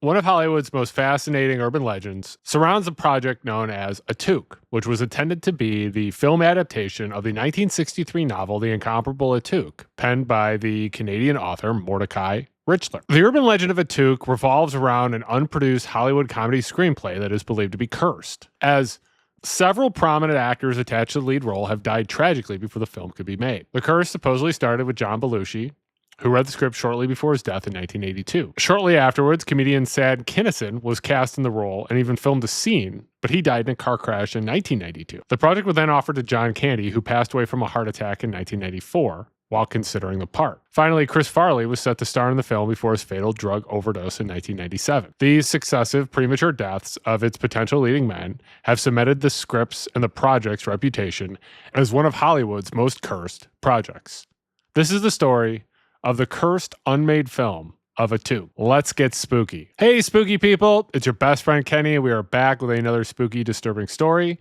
one of Hollywood's most fascinating urban legends, surrounds a project known as Atuk, which was intended to be the film adaptation of the 1963 novel The Incomparable Atuk, penned by the Canadian author Mordecai Richler. The urban legend of Atuk revolves around an unproduced Hollywood comedy screenplay that is believed to be cursed, as several prominent actors attached to the lead role have died tragically before the film could be made. The curse supposedly started with John Belushi, who read the script shortly before his death in 1982. Shortly afterwards, comedian Sad Kinison was cast in the role and even filmed a scene, but he died in a car crash in 1992. The project was then offered to John Candy, who passed away from a heart attack in 1994 while considering the part. Finally, Chris Farley was set to star in the film before his fatal drug overdose in 1997. These successive premature deaths of its potential leading men have cemented the script's and the project's reputation as one of Hollywood's most cursed projects. This is the story of the cursed unmade film of Atuk. Let's get spooky. Hey, spooky people, it's your best friend Kenny, and we are back with another spooky, disturbing story.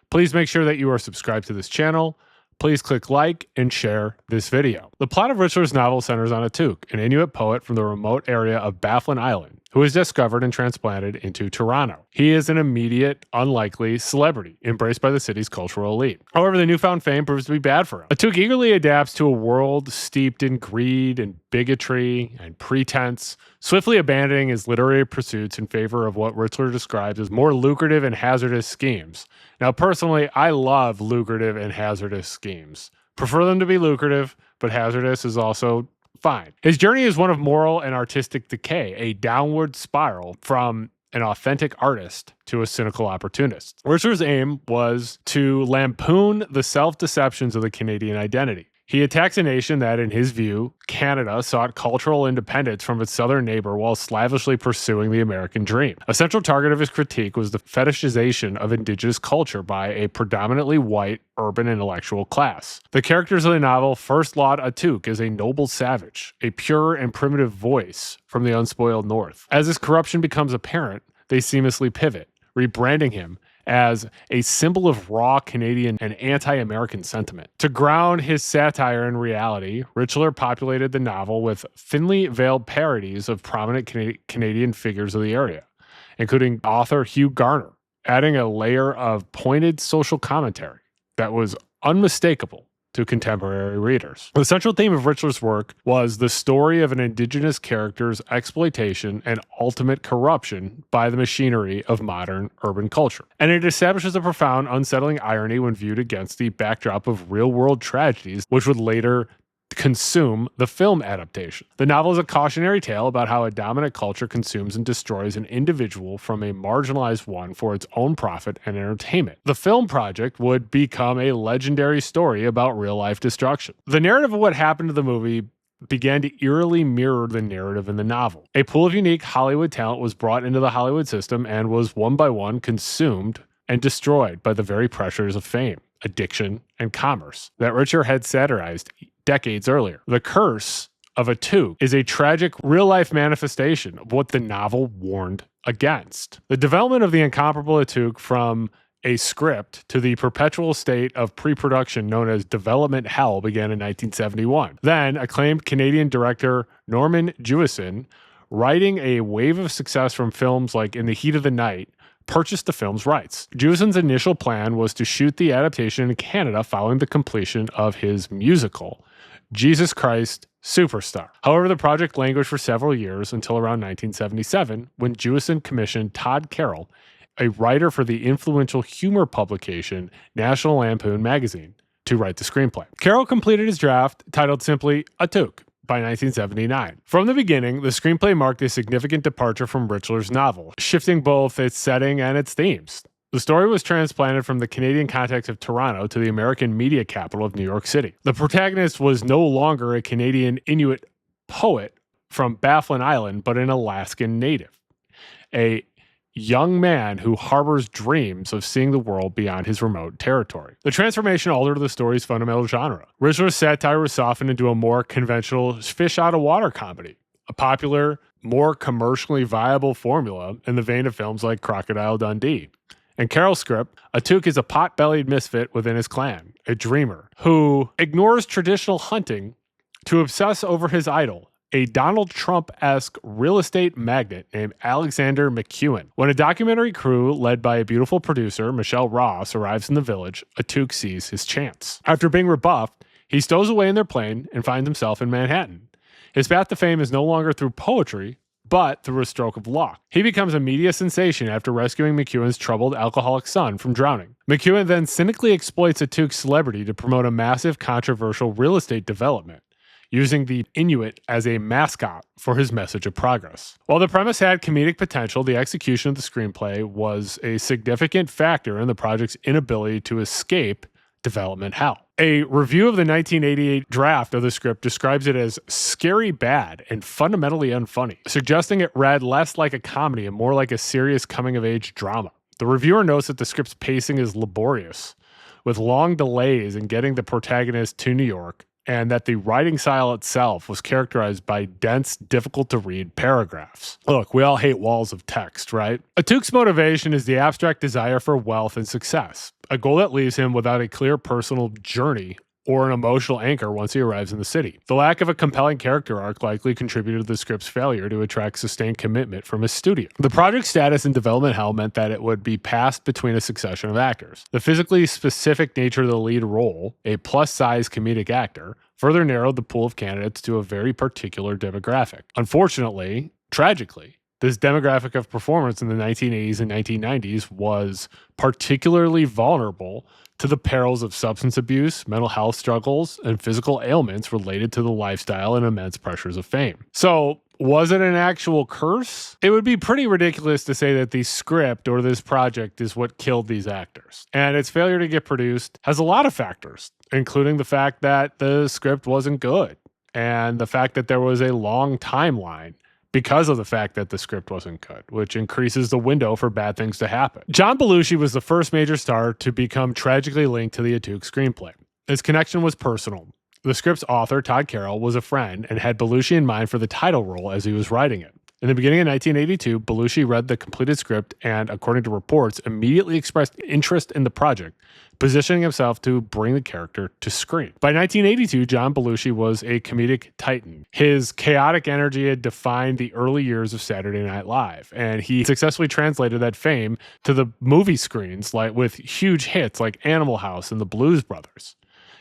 Please make sure that you are subscribed to this channel. Please click like and share this video. The plot of Richler's novel centers on Atuk, an Inuit poet from the remote area of Baffin Island, who is discovered and transplanted into Toronto. He is an immediate, unlikely celebrity, embraced by the city's cultural elite. However, the newfound fame proves to be bad for him. Atuk eagerly adapts to a world steeped in greed and bigotry and pretense, swiftly abandoning his literary pursuits in favor of what Richler describes as more lucrative and hazardous schemes. Now, personally, I love lucrative and hazardous schemes. Prefer them to be lucrative, but hazardous is also fine. His journey is one of moral and artistic decay, a downward spiral from an authentic artist to a cynical opportunist. Richler's aim was to lampoon the self-deceptions of the Canadian identity. He attacks a nation that, in his view, Canada, sought cultural independence from its southern neighbor while slavishly pursuing the American dream. A central target of his critique was the fetishization of indigenous culture by a predominantly white urban intellectual class. The characters of the novel first laud Atuk as a noble savage, a pure and primitive voice from the unspoiled North. As this corruption becomes apparent, they seamlessly pivot, rebranding him as a symbol of raw Canadian and anti-American sentiment. To ground his satire in reality, Richler populated the novel with thinly veiled parodies of prominent Canadian figures of the area, including author Hugh Garner, adding a layer of pointed social commentary that was unmistakable to contemporary readers. The central theme of Richler's work was the story of an indigenous character's exploitation and ultimate corruption by the machinery of modern urban culture. And it establishes a profound, unsettling irony when viewed against the backdrop of real-world tragedies, which would later consume the film adaptation. The novel is a cautionary tale about how a dominant culture consumes and destroys an individual from a marginalized one for its own profit and entertainment. The film project would become a legendary story about real-life destruction. The narrative of what happened to the movie began to eerily mirror the narrative in the novel. A pool of unique Hollywood talent was brought into the Hollywood system and was one by one consumed and destroyed by the very pressures of fame, addiction, and commerce that Richler had satirized decades earlier. The curse of Atuk is a tragic real-life manifestation of what the novel warned against. The development of The Incomparable Atuk from a script to the perpetual state of pre-production known as development hell began in 1971. Then, acclaimed Canadian director Norman Jewison, riding a wave of success from films like In the Heat of the Night, purchased the film's rights. Jewison's initial plan was to shoot the adaptation in Canada following the completion of his musical, Jesus Christ Superstar. However, the project languished for several years until around 1977, when Jewison commissioned Todd Carroll, a writer for the influential humor publication National Lampoon magazine, to write the screenplay. Carroll completed his draft, titled simply Atuk, by 1979. From the beginning, the screenplay marked a significant departure from Richler's novel, shifting both its setting and its themes. The story was transplanted from the Canadian context of Toronto to the American media capital of New York City. The protagonist was no longer a Canadian Inuit poet from Baffin Island, but an Alaskan native, a young man who harbors dreams of seeing the world beyond his remote territory. The transformation altered the story's fundamental genre. Richler's satire was softened into a more conventional fish-out-of-water comedy, a popular, more commercially viable formula in the vein of films like Crocodile Dundee. In Carroll's script, Atuk is a pot-bellied misfit within his clan, a dreamer, who ignores traditional hunting to obsess over his idol, a Donald Trump-esque real estate magnate named Alexander McEwen. When a documentary crew led by a beautiful producer, Michelle Ross, arrives in the village, Atuk sees his chance. After being rebuffed, he stows away in their plane and finds himself in Manhattan. His path to fame is no longer through poetry, but through a stroke of luck. He becomes a media sensation after rescuing McEwen's troubled alcoholic son from drowning. McEwen then cynically exploits Atuk's celebrity to promote a massive controversial real estate development, using the Inuit as a mascot for his message of progress. While the premise had comedic potential, the execution of the screenplay was a significant factor in the project's inability to escape development hell. A review of the 1988 draft of the script describes it as scary bad and fundamentally unfunny, suggesting it read less like a comedy and more like a serious coming-of-age drama. The reviewer notes that the script's pacing is laborious, with long delays in getting the protagonist to New York, and that the writing style itself was characterized by dense, difficult-to-read paragraphs. Look, we all hate walls of text, right? Atuk's motivation is the abstract desire for wealth and success, a goal that leaves him without a clear personal journey or an emotional anchor once he arrives in the city. The lack of a compelling character arc likely contributed to the script's failure to attract sustained commitment from his studio. The project's status in development hell meant that it would be passed between a succession of actors. The physically specific nature of the lead role, a plus-size comedic actor, further narrowed the pool of candidates to a very particular demographic. Unfortunately, tragically, this demographic of performance in the 1980s and 1990s was particularly vulnerable to the perils of substance abuse, mental health struggles, and physical ailments related to the lifestyle and immense pressures of fame. So, was it an actual curse? It would be pretty ridiculous to say that the script or this project is what killed these actors. And its failure to get produced has a lot of factors, including the fact that the script wasn't good and the fact that there was a long timeline because of the fact that the script wasn't good, which increases the window for bad things to happen. John Belushi was the first major star to become tragically linked to the Atuk screenplay. His connection was personal. The script's author, Todd Carroll, was a friend and had Belushi in mind for the title role as he was writing it. In the beginning of 1982, Belushi read the completed script and, according to reports, immediately expressed interest in the project, positioning himself to bring the character to screen. By 1982, John Belushi was a comedic titan. His chaotic energy had defined the early years of Saturday Night Live, and he successfully translated that fame to the movie screens, like with huge hits like Animal House and The Blues Brothers.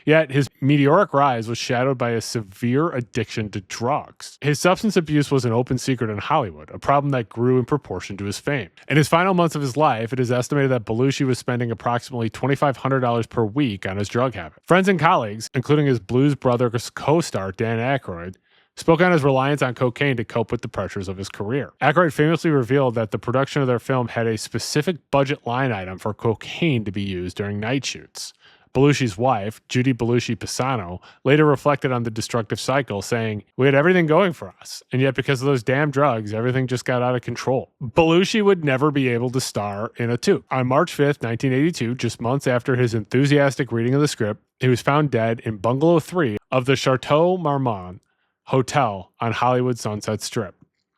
Yet his meteoric rise was shadowed by a severe addiction to drugs. His substance abuse was an open secret in Hollywood, a problem that grew in proportion to his fame. In his final months of his life, it is estimated that Belushi was spending approximately $2,500 per week on his drug habit. Friends and colleagues, including his Blues Brothers co-star Dan Aykroyd, spoke on his reliance on cocaine to cope with the pressures of his career. Aykroyd famously revealed that the production of their film had a specific budget line item for cocaine to be used during night shoots. Belushi's wife, Judy Belushi Pisano, later reflected on the destructive cycle, saying, "We had everything going for us, and yet because of those damn drugs, everything just got out of control." Belushi would never be able to star in Atuk. On March 5th, 1982, just months after his enthusiastic reading of the script, he was found dead in Bungalow 3 of the Chateau Marmont Hotel on Hollywood's Sunset Strip.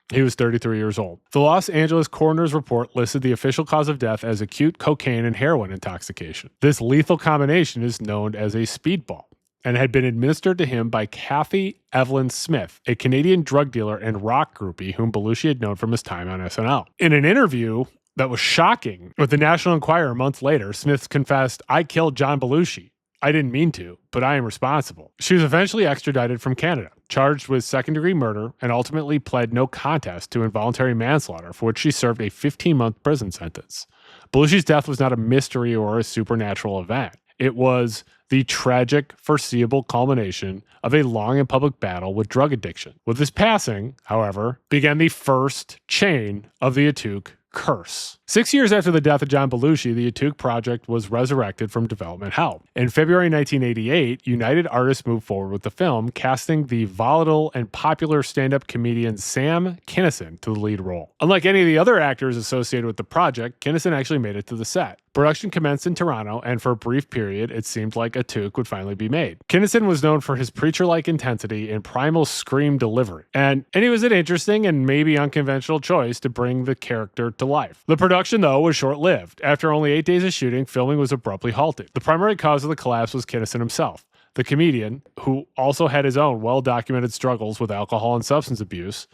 He was 33 years old. The Los Angeles coroner's report listed the official cause of death as acute cocaine and heroin intoxication. This lethal combination is known as a speedball and had been administered to him by Kathy Evelyn Smith, a Canadian drug dealer and rock groupie whom Belushi had known from his time on SNL. In an interview that was shocking with the National Enquirer months later, Smith confessed, "I killed John Belushi. I didn't mean to, but I am responsible." She was eventually extradited from Canada, charged with second-degree murder, and ultimately pled no contest to involuntary manslaughter, for which she served a 15-month prison sentence. Belushi's death was not a mystery or a supernatural event. It was the tragic, foreseeable culmination of a long and public battle with drug addiction. With his passing, however, began the first chain of the Atuk curse. 6 years after the death of John Belushi, the Atuk project was resurrected from development hell. In February 1988, United Artists moved forward with the film, casting the volatile and popular stand-up comedian Sam Kinison to the lead role. Unlike any of the other actors associated with the project, Kinison actually made it to the set. Production commenced in Toronto, and for a brief period, it seemed like Atuk would finally be made. Kinison was known for his preacher-like intensity and primal scream delivery, and it was an interesting and maybe unconventional choice to bring the character to life. The production, though, was short-lived. After only 8 days of shooting, filming was abruptly halted. The primary cause of the collapse was Kinison himself. the comedian, who also had his own well-documented struggles with alcohol and substance abuse,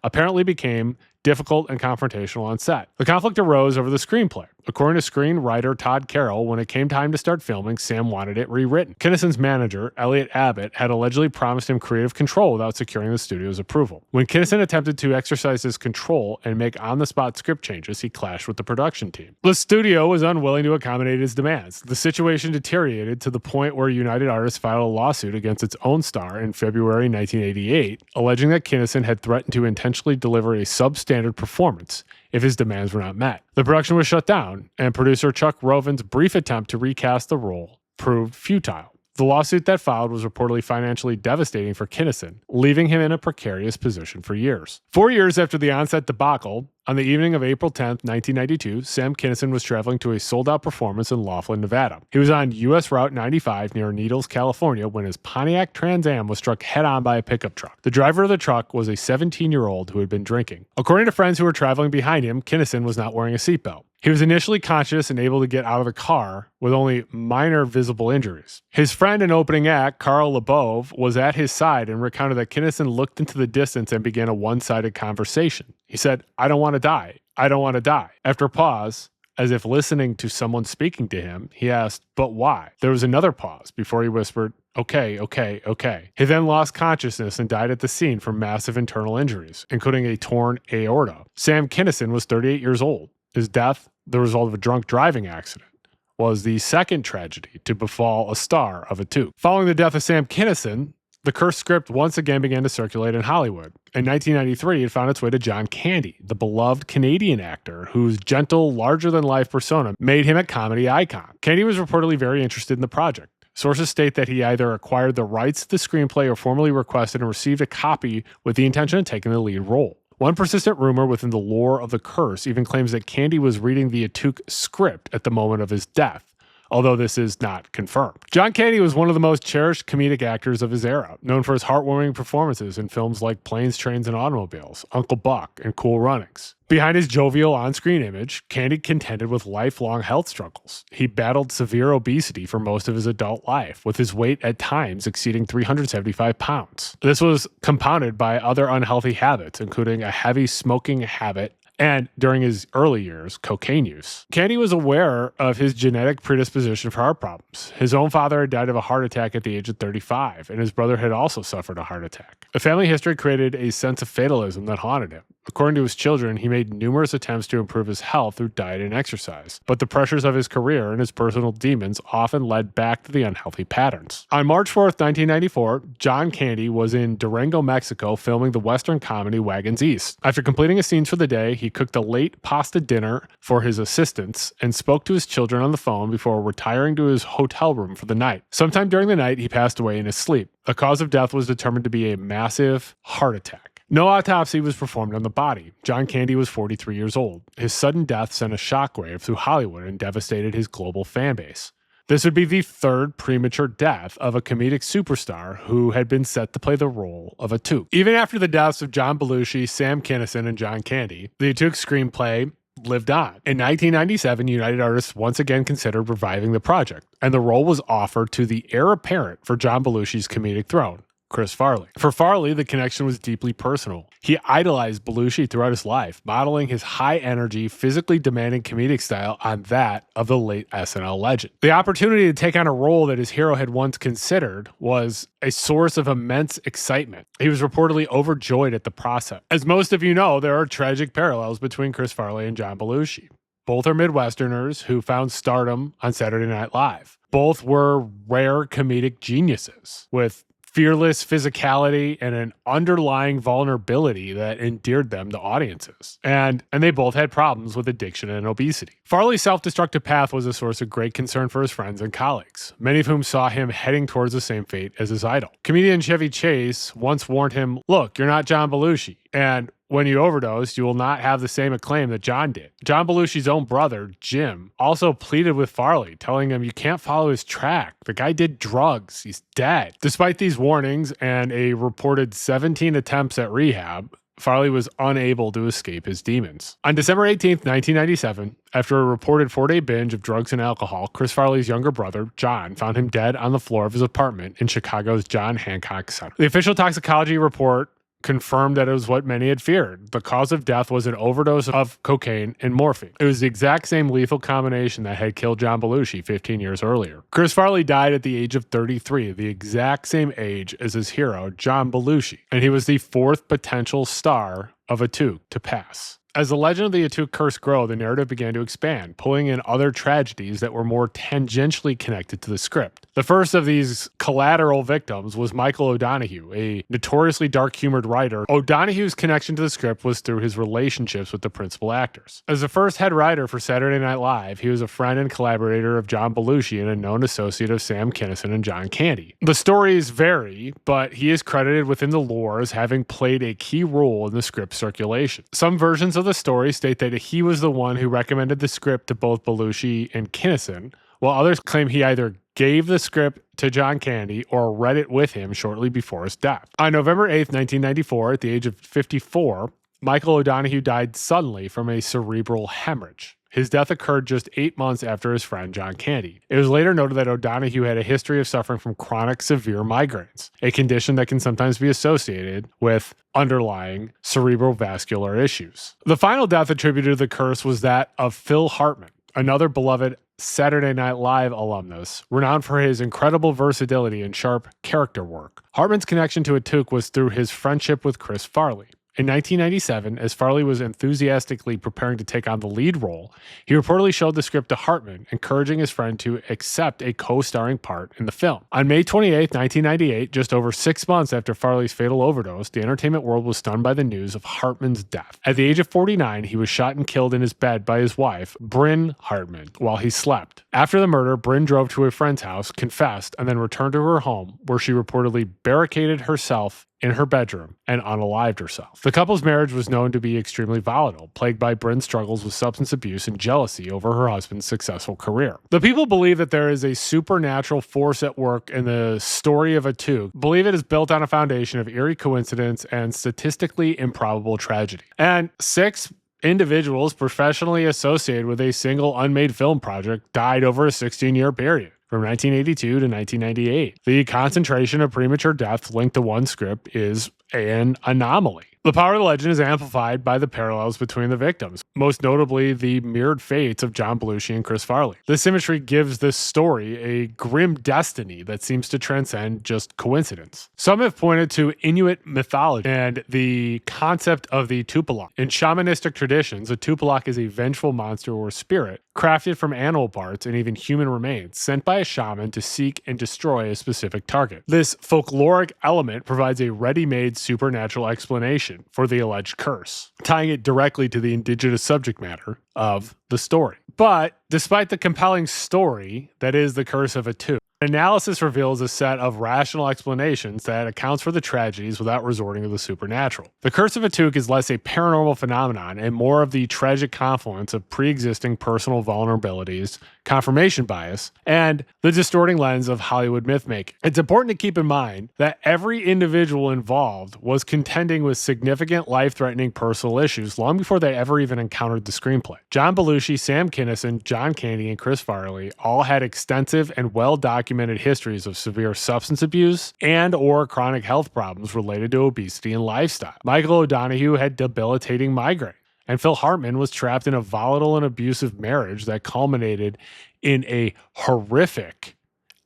apparently became difficult and confrontational on set. The conflict arose over the screenplay. According to screenwriter Todd Carroll, when it came time to start filming, Sam wanted it rewritten. Kinison's manager, Elliot Abbott, had allegedly promised him creative control without securing the studio's approval. When Kinison attempted to exercise his control and make on-the-spot script changes, he clashed with the production team. The studio was unwilling to accommodate his demands. The situation deteriorated to the point where United Artists filed a lawsuit against its own star in February 1988, alleging that Kinison had threatened to intentionally deliver a substandard performance if his demands were not met. The production was shut down, and producer Chuck Roven's brief attempt to recast the role proved futile. The lawsuit that followed was reportedly financially devastating for Kinison, leaving him in a precarious position for years. 4 years after the onset debacle, on the evening of April 10, 1992, Sam Kinison was traveling to a sold-out performance in Laughlin, Nevada. He was on U.S. Route 95 near Needles, California, when his Pontiac Trans Am was struck head-on by a pickup truck. The driver of the truck was a 17-year-old who had been drinking. According to friends who were traveling behind him, Kinison was not wearing a seatbelt. He was initially conscious and able to get out of the car with only minor visible injuries. His friend and opening act, Carl Lebove, was at his side and recounted that Kinison looked into the distance and began a one-sided conversation. He said, "I don't want to die. I don't want to die." After a pause, as if listening to someone speaking to him, he asked, "But why?" There was another pause before he whispered, "Okay, okay, okay." He then lost consciousness and died at the scene from massive internal injuries, including a torn aorta. Sam Kinison was 38 years old. His death, the result of a drunk driving accident, was the second tragedy to befall a star of Atuk. Following the death of Sam Kinison, the cursed script once again began to circulate in Hollywood. In 1993, it found its way to John Candy, the beloved Canadian actor whose gentle, larger-than-life persona made him a comedy icon. Candy was reportedly very interested in the project. Sources state that he either acquired the rights to the screenplay or formally requested and received a copy with the intention of taking the lead role. One persistent rumor within the lore of the curse even claims that Candy was reading the Atuk script at the moment of his death, although this is not confirmed. John Candy was one of the most cherished comedic actors of his era, known for his heartwarming performances in films like Planes, Trains, and Automobiles, Uncle Buck, and Cool Runnings. Behind his jovial on-screen image, Candy contended with lifelong health struggles. He battled severe obesity for most of his adult life, with his weight at times exceeding 375 pounds. This was compounded by other unhealthy habits, including a heavy smoking habit and, during his early years, cocaine use. Candy was aware of his genetic predisposition for heart problems. His own father had died of a heart attack at the age of 35, and his brother had also suffered a heart attack. The family history created a sense of fatalism that haunted him. According to his children, he made numerous attempts to improve his health through diet and exercise, but the pressures of his career and his personal demons often led back to the unhealthy patterns. On March 4th, 1994, John Candy was in Durango, Mexico, filming the Western comedy Wagons East. After completing his scenes for the day, he cooked a late pasta dinner for his assistants and spoke to his children on the phone before retiring to his hotel room for the night. Sometime during the night, he passed away in his sleep. The cause of death was determined to be a massive heart attack. No autopsy was performed on the body. John Candy was 43 years old. His sudden death sent a shockwave through Hollywood and devastated his global fan base. This would be the third premature death of a comedic superstar who had been set to play the role of Atuk. Even after the deaths of John Belushi, Sam Kinison, and John Candy, the Atuk screenplay lived on. In 1997, United Artists once again considered reviving the project, and the role was offered to the heir apparent for John Belushi's comedic throne, Chris Farley. For Farley, the connection was deeply personal. He idolized Belushi throughout his life, modeling his high-energy, physically demanding comedic style on that of the late SNL legend. The opportunity to take on a role that his hero had once considered was a source of immense excitement. He was reportedly overjoyed at the process. As most of you know, there are tragic parallels between Chris Farley and John Belushi. Both are Midwesterners who found stardom on Saturday Night Live. Both were rare comedic geniuses with fearless physicality and an underlying vulnerability that endeared them to audiences. And they both had problems with addiction and obesity. Farley's self-destructive path was a source of great concern for his friends and colleagues, many of whom saw him heading towards the same fate as his idol. Comedian Chevy Chase once warned him, "Look, you're not John Belushi, and when you overdose, you will not have the same acclaim that John did." John Belushi's own brother, Jim, also pleaded with Farley, telling him, "You can't follow his track. The guy did drugs. He's dead." Despite these warnings and a reported 17 attempts at rehab, Farley was unable to escape his demons. On December 18th, 1997, after a reported 4-day binge of drugs and alcohol, Chris Farley's younger brother, John, found him dead on the floor of his apartment in Chicago's John Hancock Center. The official toxicology report confirmed that it was what many had feared. The cause of death was an overdose of cocaine and morphine. It was the exact same lethal combination that had killed John Belushi 15 years earlier. Chris Farley died at the age of 33, the exact same age as his hero, John Belushi, and he was the fourth potential star of Atuk to pass. As the legend of the Atuk curse grew, the narrative began to expand, pulling in other tragedies that were more tangentially connected to the script. The first of these collateral victims was Michael O'Donoghue, a notoriously dark-humored writer. O'Donoghue's connection to the script was through his relationships with the principal actors. As the first head writer for Saturday Night Live, he was a friend and collaborator of John Belushi and a known associate of Sam Kinison and John Candy. The stories vary, but he is credited within the lore as having played a key role in the script circulation. Some versions of the story state that he was the one who recommended the script to both Belushi and Kinison, while others claim he either gave the script to John Candy or read it with him shortly before his death. On November 8th, 1994, at the age of 54, Michael O'Donoghue died suddenly from a cerebral hemorrhage. His death occurred just 8 months after his friend John Candy. It was later noted that O'Donoghue had a history of suffering from chronic severe migraines, a condition that can sometimes be associated with underlying cerebrovascular issues. The final death attributed to the curse was that of Phil Hartman, another beloved Saturday Night Live alumnus, renowned for his incredible versatility and sharp character work. Hartman's connection to Atuk was through his friendship with Chris Farley. In 1997, as Farley was enthusiastically preparing to take on the lead role, he reportedly showed the script to Hartman, encouraging his friend to accept a co-starring part in the film. On May 28, 1998, just over 6 months after Farley's fatal overdose, the entertainment world was stunned by the news of Hartman's death. At the age of 49, he was shot and killed in his bed by his wife, Bryn Hartman, while he slept. After the murder, Bryn drove to a friend's house, confessed, and then returned to her home, where she reportedly barricaded herself in her bedroom and unalived herself. The couple's marriage was known to be extremely volatile, plagued by Bryn's struggles with substance abuse and jealousy over her husband's successful career. The people believe that there is a supernatural force at work in the story of Atuk, believe it is built on a foundation of eerie coincidence and statistically improbable tragedy. And 6 individuals professionally associated with a single unmade film project died over a 16-year period, from 1982 to 1998. The concentration of premature deaths linked to one script is an anomaly. The power of the legend is amplified by the parallels between the victims, most notably the mirrored fates of John Belushi and Chris Farley. This symmetry gives this story a grim destiny that seems to transcend just coincidence. Some have pointed to Inuit mythology and the concept of the tupilok. In shamanistic traditions, a tupilok is a vengeful monster or spirit crafted from animal parts and even human remains, sent by a shaman to seek and destroy a specific target. This folkloric element provides a ready-made supernatural explanation for the alleged curse, tying it directly to the indigenous subject matter of the story. But despite the compelling story that is the curse of Atuk, analysis reveals a set of rational explanations that accounts for the tragedies without resorting to the supernatural. The curse of Atuk is less a paranormal phenomenon and more of the tragic confluence of pre-existing personal vulnerabilities, confirmation bias, and the distorting lens of Hollywood mythmaking. It's important to keep in mind that every individual involved was contending with significant life-threatening personal issues long before they ever even encountered the screenplay. John Belushi, Sam Kinison, John Candy, and Chris Farley all had extensive and well-documented histories of severe substance abuse and or chronic health problems related to obesity and lifestyle. Michael O'Donoghue had debilitating migraine, and Phil Hartman was trapped in a volatile and abusive marriage that culminated in a horrific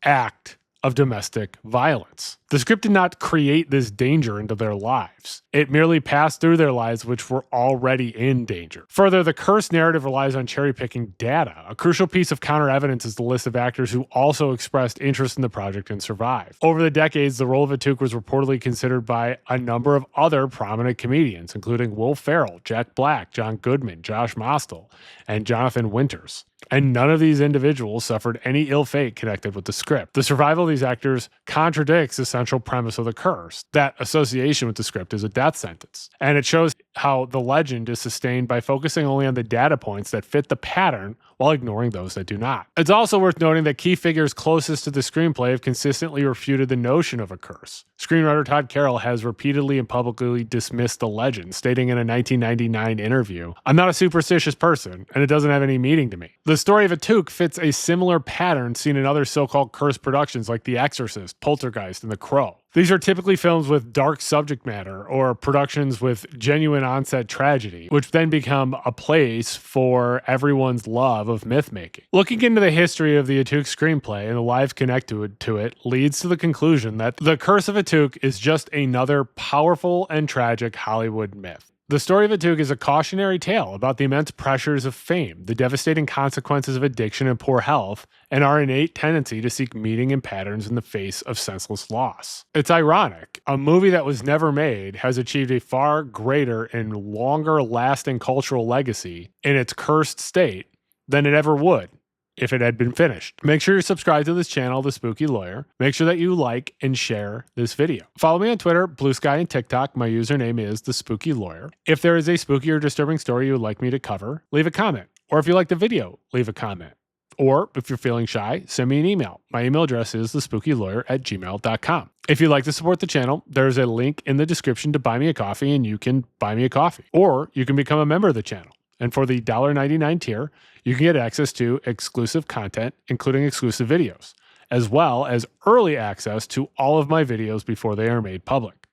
act of domestic violence. The script did not create this danger into their lives. It merely passed through their lives, which were already in danger. Further, the curse narrative relies on cherry-picking data. A crucial piece of counter-evidence is the list of actors who also expressed interest in the project and survived. Over the decades, the role of Atuk was reportedly considered by a number of other prominent comedians, including Will Ferrell, Jack Black, John Goodman, Josh Mostel, and Jonathan Winters. And none of these individuals suffered any ill fate connected with the script. The survival of these actors contradicts the central premise of the curse. That association with the script is a death sentence. And it shows how the legend is sustained by focusing only on the data points that fit the pattern while ignoring those that do not. It's also worth noting that key figures closest to the screenplay have consistently refuted the notion of a curse. Screenwriter Todd Carroll has repeatedly and publicly dismissed the legend, stating in a 1999 interview, "I'm not a superstitious person, and it doesn't have any meaning to me." The story of Atuk fits a similar pattern seen in other so-called cursed productions like The Exorcist, Poltergeist, and The Crow. These are typically films with dark subject matter or productions with genuine onset tragedy, which then become a place for everyone's love of myth-making. Looking into the history of the Atuk screenplay and the lives connected to it leads to the conclusion that The Curse of Atuk is just another powerful and tragic Hollywood myth. The story of Atuk is a cautionary tale about the immense pressures of fame, the devastating consequences of addiction and poor health, and our innate tendency to seek meaning and patterns in the face of senseless loss. It's ironic. A movie that was never made has achieved a far greater and longer lasting cultural legacy in its cursed state than it ever would if it had been finished. Make sure you're subscribed to this channel, The Spooky Lawyer. Make sure that you like and share this video. Follow me on Twitter, Blue Sky, and TikTok. My username is The Spooky Lawyer. If there is a spooky or disturbing story you would like me to cover, leave a comment. Or if you like the video, leave a comment. Or if you're feeling shy, send me an email. My email address is thespookyLawyer@gmail.com. If you'd like to support the channel, there's a link in the description to buy me a coffee, and you can buy me a coffee. Or you can become a member of the channel. And for the $1.99 tier, you can get access to exclusive content, including exclusive videos, as well as early access to all of my videos before they are made public.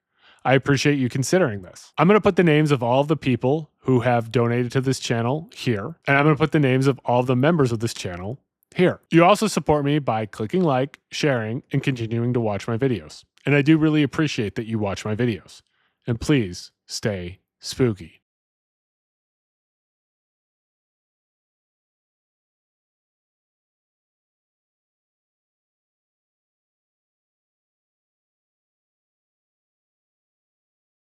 I appreciate you considering this. I'm going to put the names of all of the people who have donated to this channel here, and I'm going to put the names of all of the members of this channel here. You also support me by clicking like, sharing, and continuing to watch my videos. And I do really appreciate that you watch my videos. And please stay spooky.